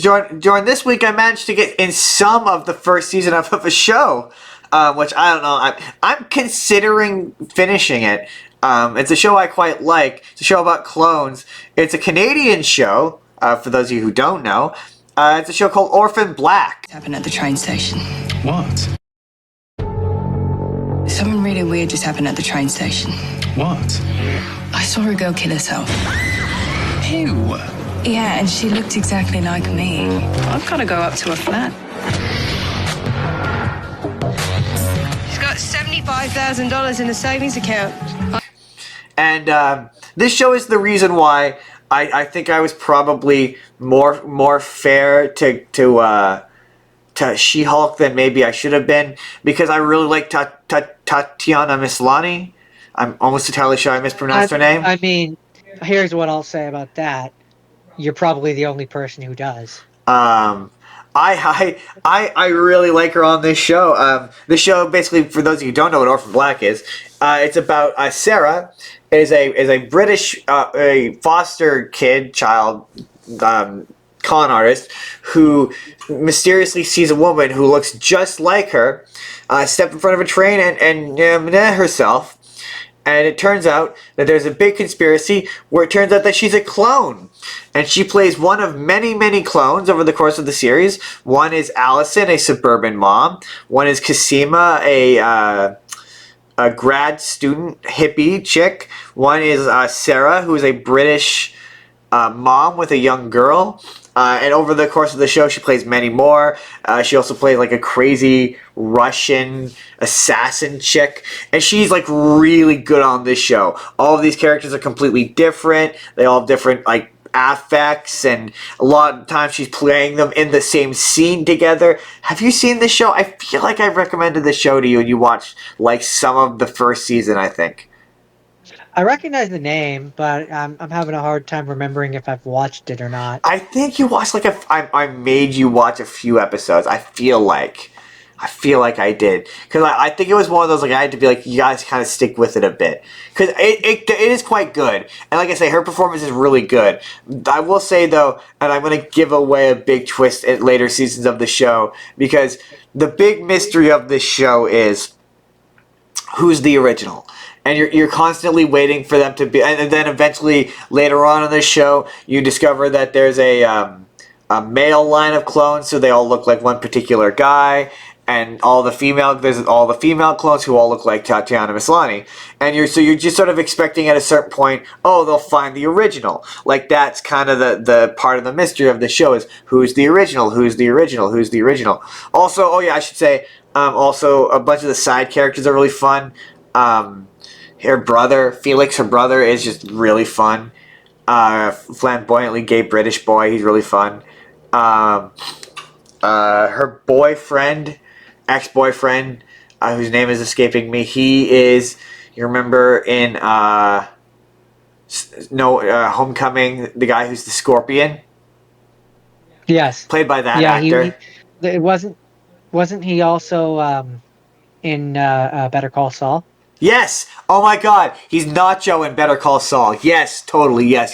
During this week, I managed to get in some of the first season of a show, which I don't know. I'm considering finishing it. It's a show I quite like. It's a show about clones. It's a Canadian show, for those of you who don't know. It's a show called Orphan Black. Happened at the train station. What? Something really weird just happened at the train station. What? I saw a girl kill herself. Ew. Yeah, and she looked exactly like me. I've got to go up to her flat. She's got $75,000 in the savings account. And this show is the reason why I think I was probably more fair to She-Hulk than maybe I should have been, because I really like Tatiana Maslany. I'm almost entirely sure I mispronounced her name. I mean, here's what I'll say about that. You're probably the only person who does. I really like her on this show. This show, basically, for those of you who don't know what Orphan Black is, it's about Sarah is a British a foster child con artist who mysteriously sees a woman who looks just like her step in front of a train and herself. And it turns out that there's a big conspiracy where it turns out that she's a clone. And she plays one of many, many clones over the course of the series. One is Allison, a suburban mom. One is Cosima, a grad student hippie chick. One is Sarah, who is a British mom with a young girl. And over the course of the show, she plays many more. She also plays like a crazy Russian assassin chick. And she's like really good on this show. All of these characters are completely different. They all have different like affects, and a lot of times she's playing them in the same scene together. Have you seen this show? I feel like I've recommended the show to you and you watched like some of the first season, I think. I recognize the name, but I'm having a hard time remembering if I've watched it or not. I think you watched like I made you watch a few episodes. I feel like I did, because I think it was one of those like I had to be like, you guys kind of stick with it a bit, because it is quite good, and like I say, her performance is really good. I will say though, and I'm going to give away a big twist at later seasons of the show, because the big mystery of this show is who's the original. And you're constantly waiting for them to be, and then eventually later on in the show, you discover that there's a male line of clones, so they all look like one particular guy, and there's all the female clones who all look like Tatiana Maslany, and you're just sort of expecting at a certain point, oh, they'll find the original. Like that's kind of the part of the mystery of the show is who's the original, who's the original, who's the original. Also, oh yeah, I should say, also a bunch of the side characters are really fun. Her brother, Felix, her brother, is just really fun. Flamboyantly gay British boy, he's really fun. Her boyfriend, ex-boyfriend, whose name is escaping me, he is, you remember in Homecoming, the guy who's the Scorpion? Yes. Played by that actor. It wasn't he also in Better Call Saul? Yes! Oh my god! He's Nacho in Better Call Saul. Yes, totally. Yes.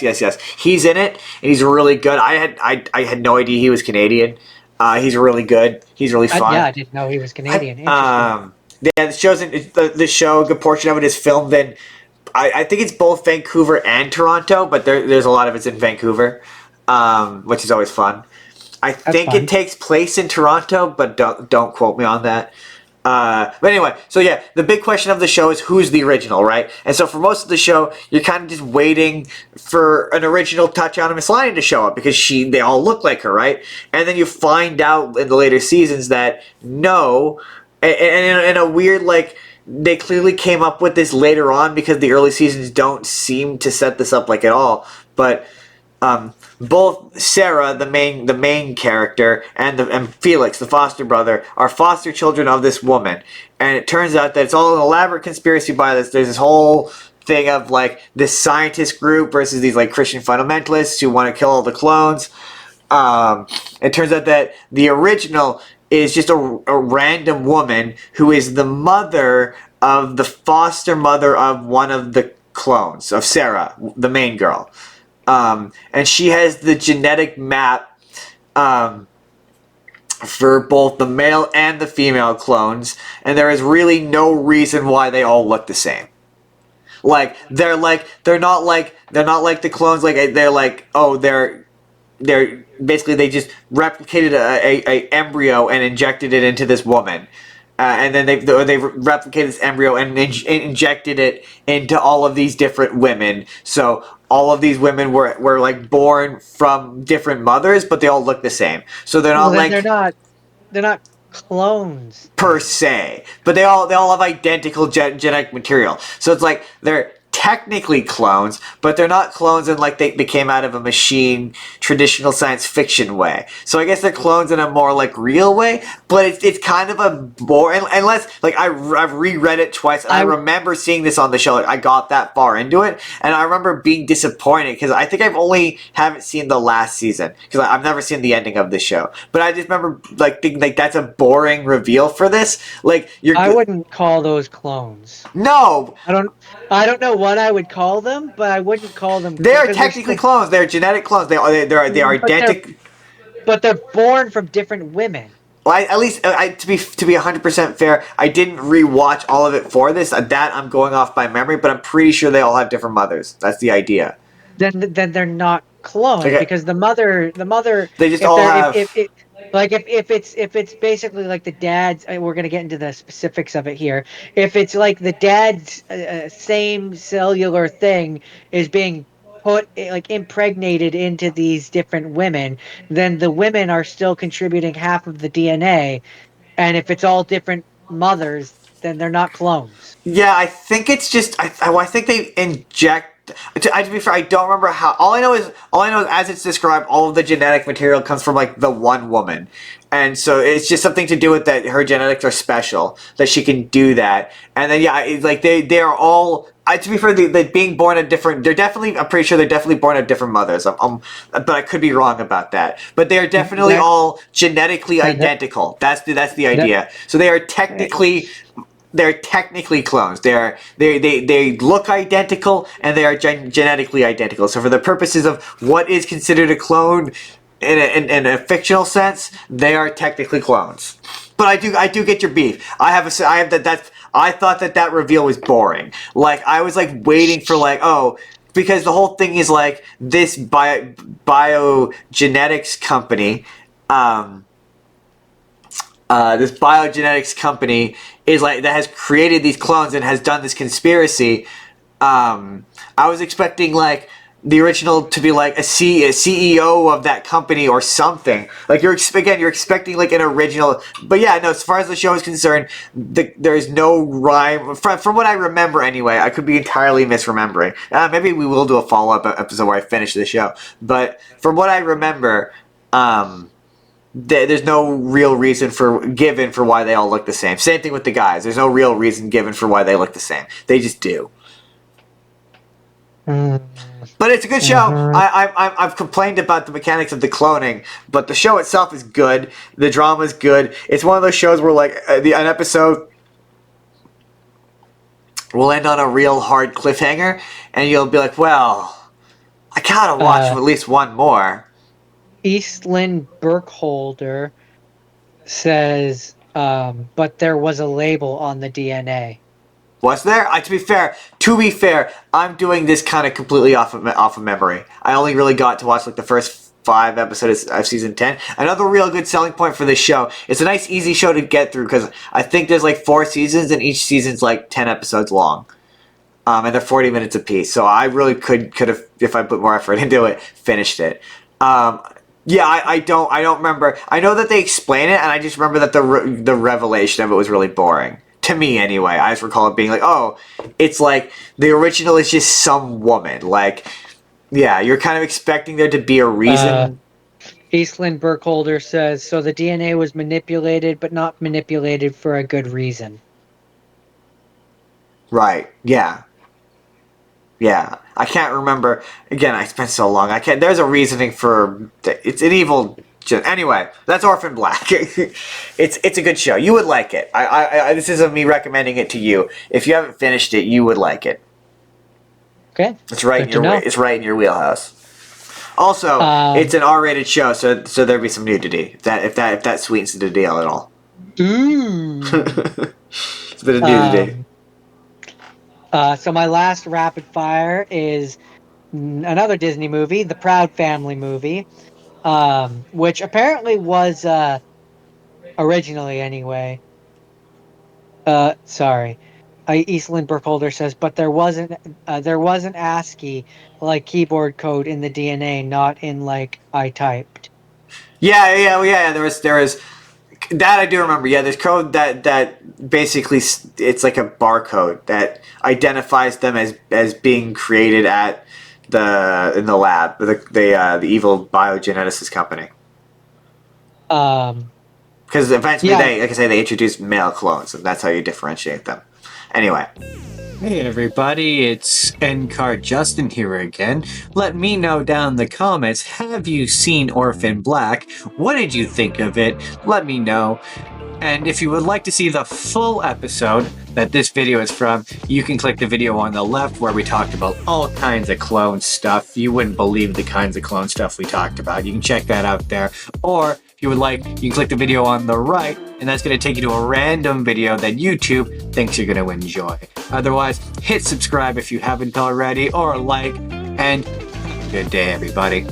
He's in it, and he's really good. I had no idea he was Canadian. He's really good. He's really fun. I didn't know he was Canadian. Yeah, the show, a good portion of it is filmed in, I think it's both Vancouver and Toronto, but there's a lot of it's in Vancouver, which is always fun. That's fun. It takes place in Toronto, but don't quote me on that. But anyway, so yeah, the big question of the show is who's the original, right? And so for most of the show, you're kind of just waiting for an original Tatiana Maslany to show up because they all look like her, right? And then you find out in the later seasons that no, and in a weird, like, they clearly came up with this later on because the early seasons don't seem to set this up like at all, but both Sarah, the main character, and Felix, the foster brother, are foster children of this woman. And it turns out that it's all an elaborate conspiracy by this. There's this whole thing of like this scientist group versus these like Christian fundamentalists who want to kill all the clones. It turns out that the original is just a random woman who is the mother of the foster mother of one of the clones, of Sarah, the main girl. And she has the genetic map for both the male and the female clones, and there is really no reason why they all look the same. They're not like the clones. Like they're like, oh, they're basically they just replicated a embryo and injected it into this woman. And then they've replicated this embryo and injected it into all of these different women. So all of these women were like born from different mothers, but they all look the same. So they're Well, not then like they're not clones per then. se, but they all have identical genetic material. So it's like they're technically clones, but they're not clones in like they came out of a machine traditional science fiction way. So I guess they're clones in a more like real way, but it's kind of a boring, unless like I've reread it twice and I I remember seeing this on the show. Like I got that far into it and I remember being disappointed because I think I've only haven't seen the last season because I've never seen the ending of the show. But I just remember like thinking like that's a boring reveal for this. Like I wouldn't call those clones. no, I don't know what I would call them, but I wouldn't call them they are because they're technically still, clones. They're genetic clones. They are but identical. they're born from different women. Well, at least to be 100% fair, I didn't rewatch all of it for this. That I'm going off by memory, but I'm pretty sure they all have different mothers. That's the idea. Then they're not clones Okay, because the mother they just if all they're have. if it like if it's basically like the dad's we're going to get into the specifics of it here. If it's like the dad's same cellular thing is being put like impregnated into these different women, then the women are still contributing half of the DNA, and if it's all different mothers, then they're not clones. Yeah, I think it's just I think they inject. To be fair, I don't remember how. All I know is as it's described, all of the genetic material comes from like the one woman, and so it's just something to do with that. Her genetics are special that she can do that, and then yeah, it's like they are all. To be fair, they being born at different. They're definitely. I'm pretty sure they're definitely born at different mothers. But I could be wrong about that. But they are definitely That all genetically that identical. That's the that. idea. So they are technically they're technically clones. They look identical and they are genetically identical. So for the purposes of what is considered a clone in a fictional sense, they are technically clones. But I do get your beef. I have that I thought that reveal was boring. Like I was like waiting for like because the whole thing is like this biogenetics company. This biogenetics company is like that has created these clones and has done this conspiracy. I was expecting like the original to be like a CEO of that company or something. Like you're expecting like an original, but yeah, no. As far as the show is concerned, there's no rhyme from what I remember anyway. I could be entirely misremembering. Maybe we will do a follow up episode where I finish the show. But from what I remember, there's no real reason given for why they all look the same. Same thing with the guys. There's no real reason given for why they look the same. They just do. But it's a good show. Mhm. I've complained about the mechanics of the cloning, but the show itself is good. The drama is good. It's one of those shows where like an episode will end on a real hard cliffhanger, and you'll be like, well, I gotta watch Uh, at least one more. Eastland Burkholder says, but there was a label on the DNA. Was there? To be fair, I'm doing this kind of completely off of memory. I only really got to watch like the first 5 episodes of season 10. Another real good selling point for this show. It's a nice, easy show to get through because I think there's like 4 seasons and each season's like 10 episodes long. And they're 40 minutes apiece. So I really could have, if I put more effort into it, finished it. Yeah, I don't remember. I know that they explain it, and I just remember that the revelation of it was really boring. To me, anyway. I just recall it being like, oh, it's like the original is just some woman. Like, yeah, you're kind of expecting there to be a reason. Eastland Burkholder says, so the DNA was manipulated, but not manipulated for a good reason. Right, yeah. Yeah, I can't remember. Again, I spent so long. I can't. There's a reasoning for. It's an evil. Anyway, that's Orphan Black. it's a good show. You would like it. This isn't me recommending it to you. If you haven't finished it, you would like it. Okay. It's right in Good to know. It's right in your wheelhouse. Also, Um, it's an R-rated show, so there'd be some nudity. If that sweetens the deal at all. mm, It's a bit of nudity. um, so my last rapid fire is another Disney movie, the Proud Family movie, which apparently was originally anyway. Sorry. Eastland Burkholder says, but there wasn't ASCII like keyboard code in the DNA, not in like I typed. Yeah. There was that I do remember. Yeah, there's code that basically it's like a barcode that identifies them as being created at in the lab, the evil biogeneticist company. Um, Because eventually yeah. like I say, they introduced male clones, and that's how you differentiate them. Anyway. Hey everybody, it's NCAR Justin here again. Let me know down in the comments, have you seen Orphan Black? What did you think of it? Let me know. And if you would like to see the full episode that this video is from, you can click the video on the left where we talked about all kinds of clone stuff. You wouldn't believe the kinds of clone stuff we talked about. You can check that out there. Or if you would like, you can click the video on the right, and that's going to take you to a random video that YouTube thinks you're going to enjoy. Otherwise, hit subscribe if you haven't already, or like, and have a good day, everybody.